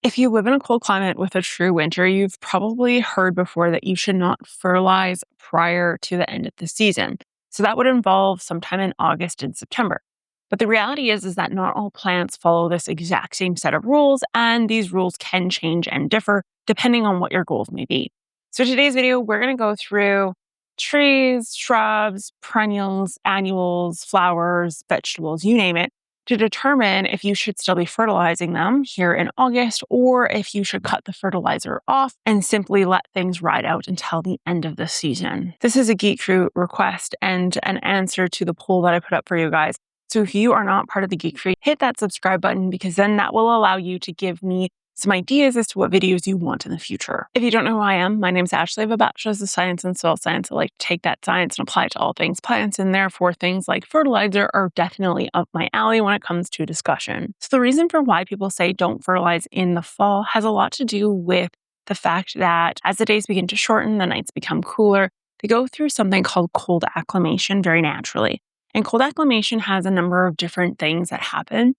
If you live in a cold climate with a true winter, you've probably heard before that you should not fertilize prior to the end of the season. So that would involve sometime in August and September. But the reality is that not all plants follow this exact same set of rules, and these rules can change and differ depending on what your goals may be. So today's video, we're going to go through trees, shrubs, perennials, annuals, flowers, vegetables, you name it, to determine if you should still be fertilizing them here in August or if you should cut the fertilizer off and simply let things ride out until the end of the season. This is a Geek Crew request and an answer to the poll that I put up for you guys. So if you are not part of the Geek Crew, hit that subscribe button because then that will allow you to give me some ideas as to what videos you want in the future. If you don't know who I am, my name's Ashley. I have a bachelor's of science in soil science. I like to take that science and apply it to all things plants, and therefore things like fertilizer are definitely up my alley when it comes to discussion. So the reason for why people say don't fertilize in the fall has a lot to do with the fact that as the days begin to shorten, the nights become cooler, they go through something called cold acclimation very naturally. And cold acclimation has a number of different things that happen.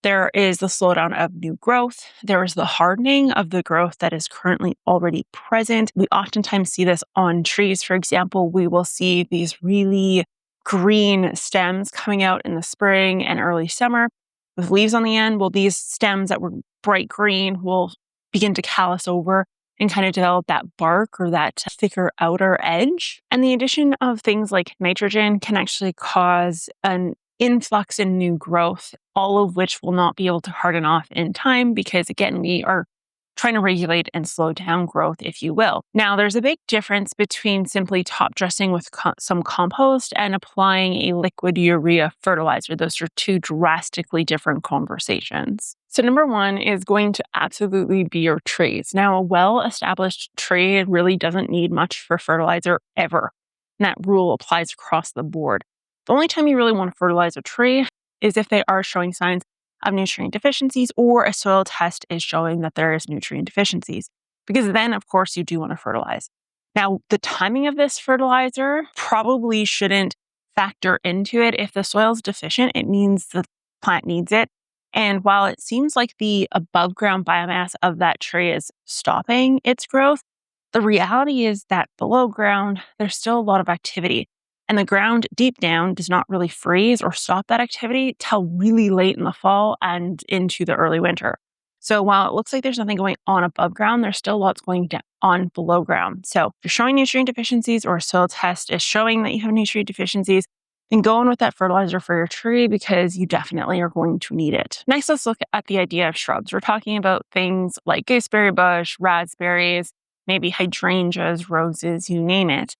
There is the slowdown of new growth. There is the hardening of the growth that is currently already present. We oftentimes see this on trees. For example, we will see these really green stems coming out in the spring and early summer with leaves on the end. Well, these stems that were bright green will begin to callus over and kind of develop that bark or that thicker outer edge. And the addition of things like nitrogen can actually cause an influx in new growth, all of which will not be able to harden off in time because, again, we are trying to regulate and slow down growth, if you will. Now, there's a big difference between simply top dressing with some compost and applying a liquid urea fertilizer. Those are two drastically different conversations. So number one is going to absolutely be your trees. Now, a well-established tree really doesn't need much for fertilizer ever. And that rule applies across the board. The only time you really want to fertilize a tree is if they are showing signs of nutrient deficiencies or a soil test is showing that there is nutrient deficiencies, because then, of course, you do want to fertilize. Now, the timing of this fertilizer probably shouldn't factor into it. If the soil is deficient, it means the plant needs it. And while it seems like the above ground biomass of that tree is stopping its growth, the reality is that below ground, there's still a lot of activity. And the ground deep down does not really freeze or stop that activity till really late in the fall and into the early winter. So while it looks like there's nothing going on above ground, there's still lots going on below ground. So if you're showing nutrient deficiencies or a soil test is showing that you have nutrient deficiencies, then go in with that fertilizer for your tree because you definitely are going to need it. Next, let's look at the idea of shrubs. We're talking about things like gooseberry bush, raspberries, maybe hydrangeas, roses, you name it.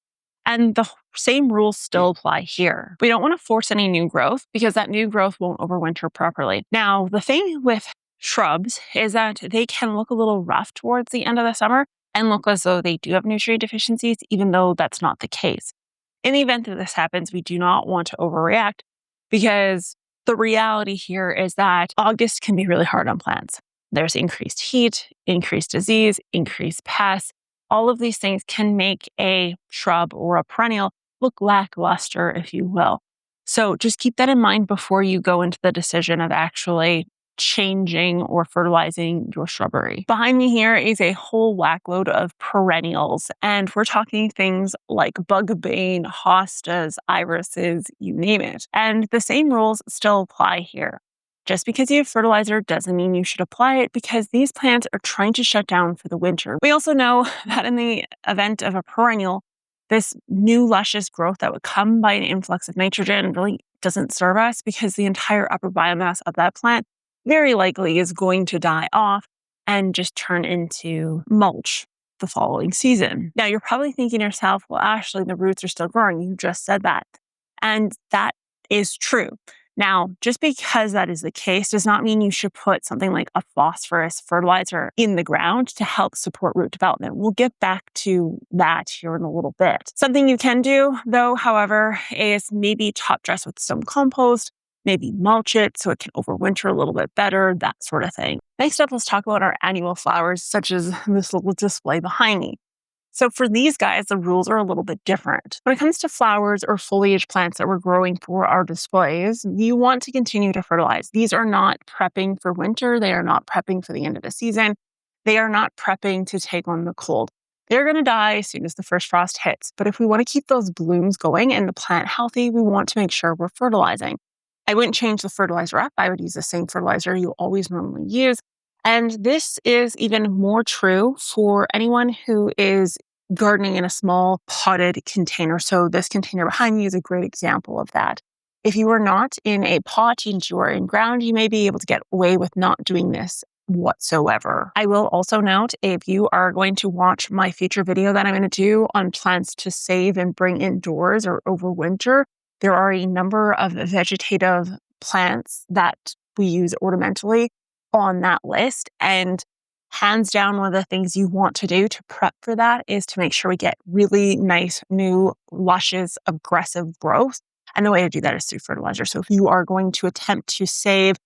And the same rules still apply here. We don't want to force any new growth because that new growth won't overwinter properly. Now, the thing with shrubs is that they can look a little rough towards the end of the summer and look as though they do have nutrient deficiencies, even though that's not the case. In the event that this happens, we do not want to overreact because the reality here is that August can be really hard on plants. There's increased heat, increased disease, increased pests. All of these things can make a shrub or a perennial look lackluster, if you will. So just keep that in mind before you go into the decision of actually changing or fertilizing your shrubbery. Behind me here is a whole whackload of perennials, and we're talking things like bugbane, hostas, irises, you name it. And the same rules still apply here. Just because you have fertilizer doesn't mean you should apply it because these plants are trying to shut down for the winter. We also know that in the event of a perennial, this new luscious growth that would come by an influx of nitrogen really doesn't serve us because the entire upper biomass of that plant very likely is going to die off and just turn into mulch the following season. Now, you're probably thinking to yourself, well, Ashley, the roots are still growing. You just said that. And that is true. Now, just because that is the case does not mean you should put something like a phosphorus fertilizer in the ground to help support root development. We'll get back to that here in a little bit. Something you can do, though, however, is maybe top dress with some compost, maybe mulch it so it can overwinter a little bit better, that sort of thing. Next up, let's talk about our annual flowers, such as this little display behind me. So for these guys, the rules are a little bit different. When it comes to flowers or foliage plants that we're growing for our displays, you want to continue to fertilize. These are not prepping for winter. They are not prepping for the end of the season. They are not prepping to take on the cold. They're going to die as soon as the first frost hits. But if we want to keep those blooms going and the plant healthy, we want to make sure we're fertilizing. I wouldn't change the fertilizer up. I would use the same fertilizer you always normally use. And this is even more true for anyone who is gardening in a small potted container. So this container behind me is a great example of that. If you are not in a pot and you are in ground, you may be able to get away with not doing this whatsoever. I will also note, if you are going to watch my future video that I'm going to do on plants to save and bring indoors or overwinter, there are a number of vegetative plants that we use ornamentally on that list. And hands down, one of the things you want to do to prep for that is to make sure we get really nice, new, luscious, aggressive growth. And the way to do that is through fertilizer. So if you are going to attempt to save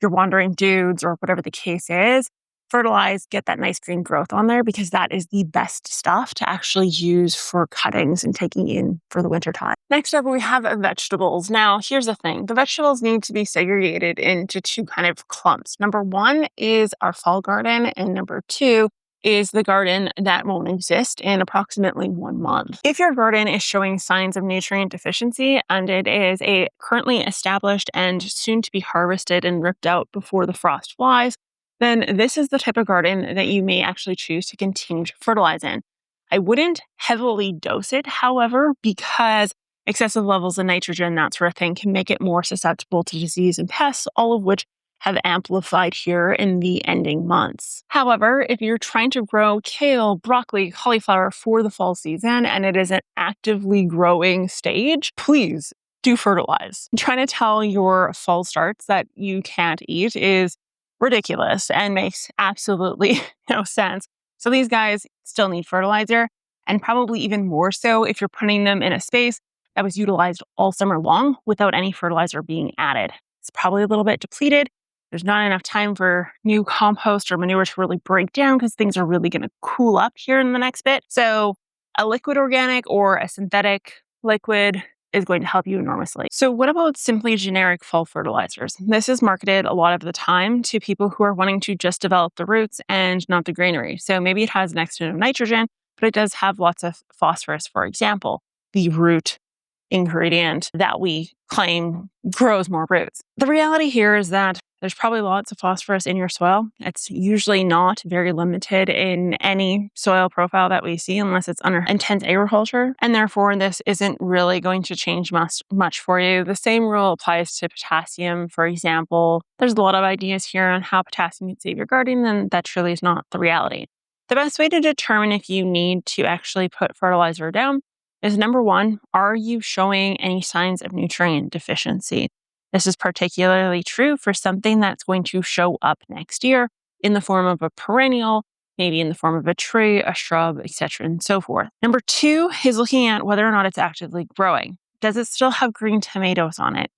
your wandering dudes or whatever the case is, fertilize, get that nice green growth on there, because that is the best stuff to actually use for cuttings and taking in for the winter time. Next up, we have vegetables. Now, here's the thing. The vegetables need to be segregated into two kind of clumps. Number one is our fall garden, and number two is the garden that won't exist in approximately 1 month. If your garden is showing signs of nutrient deficiency and it is a currently established and soon to be harvested and ripped out before the frost flies, then this is the type of garden that you may actually choose to continue to fertilize in. I wouldn't heavily dose it, however, because excessive levels of nitrogen, that sort of thing, can make it more susceptible to disease and pests, all of which have amplified here in the ending months. However, if you're trying to grow kale, broccoli, cauliflower for the fall season and it is an actively growing stage, please do fertilize. Trying to tell your fall starts that you can't eat is ridiculous and makes absolutely no sense. So these guys still need fertilizer, and probably even more so if you're putting them in a space that was utilized all summer long without any fertilizer being added. It's probably a little bit depleted. There's not enough time for new compost or manure to really break down because things are really going to cool up here in the next bit. So a liquid organic or a synthetic liquid is going to help you enormously. So what about simply generic fall fertilizers? This is marketed a lot of the time to people who are wanting to just develop the roots and not the greenery. So maybe it has next to no nitrogen, but it does have lots of phosphorus, for example, the root ingredient that we claim grows more roots. The reality here is that there's probably lots of phosphorus in your soil. It's usually not very limited in any soil profile that we see unless it's under intense agriculture. And therefore, this isn't really going to change much for you. The same rule applies to potassium, for example. There's a lot of ideas here on how potassium can save your garden, and that truly is not the reality. The best way to determine if you need to actually put fertilizer down is, number one, are you showing any signs of nutrient deficiency? This is particularly true for something that's going to show up next year in the form of a perennial, maybe in the form of a tree, a shrub, etc., and so forth. Number two is looking at whether or not it's actively growing. Does it still have green tomatoes on it?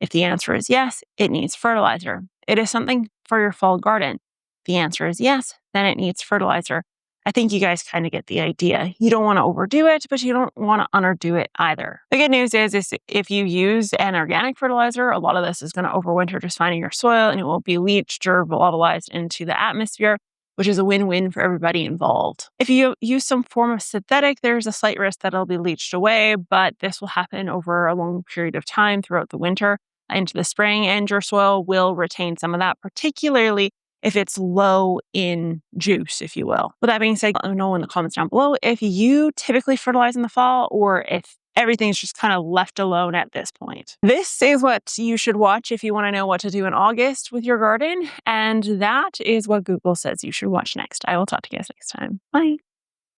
If the answer is yes, it needs fertilizer. It is something for your fall garden. If the answer is yes, then it needs fertilizer. I think you guys kind of get the idea. You don't want to overdo it, but you don't want to underdo it either. The good news is if you use an organic fertilizer, a lot of this is going to overwinter just fine in your soil and it won't be leached or volatilized into the atmosphere, which is a win-win for everybody involved. If you use some form of synthetic, there's a slight risk that it'll be leached away, but this will happen over a long period of time throughout the winter into the spring, and your soil will retain some of that, particularly if it's low in juice, if you will. With that being said, let me know in the comments down below if you typically fertilize in the fall or if everything's just kind of left alone at this point. This is what you should watch if you want to know what to do in August with your garden. And that is what Google says you should watch next. I will talk to you guys next time. Bye.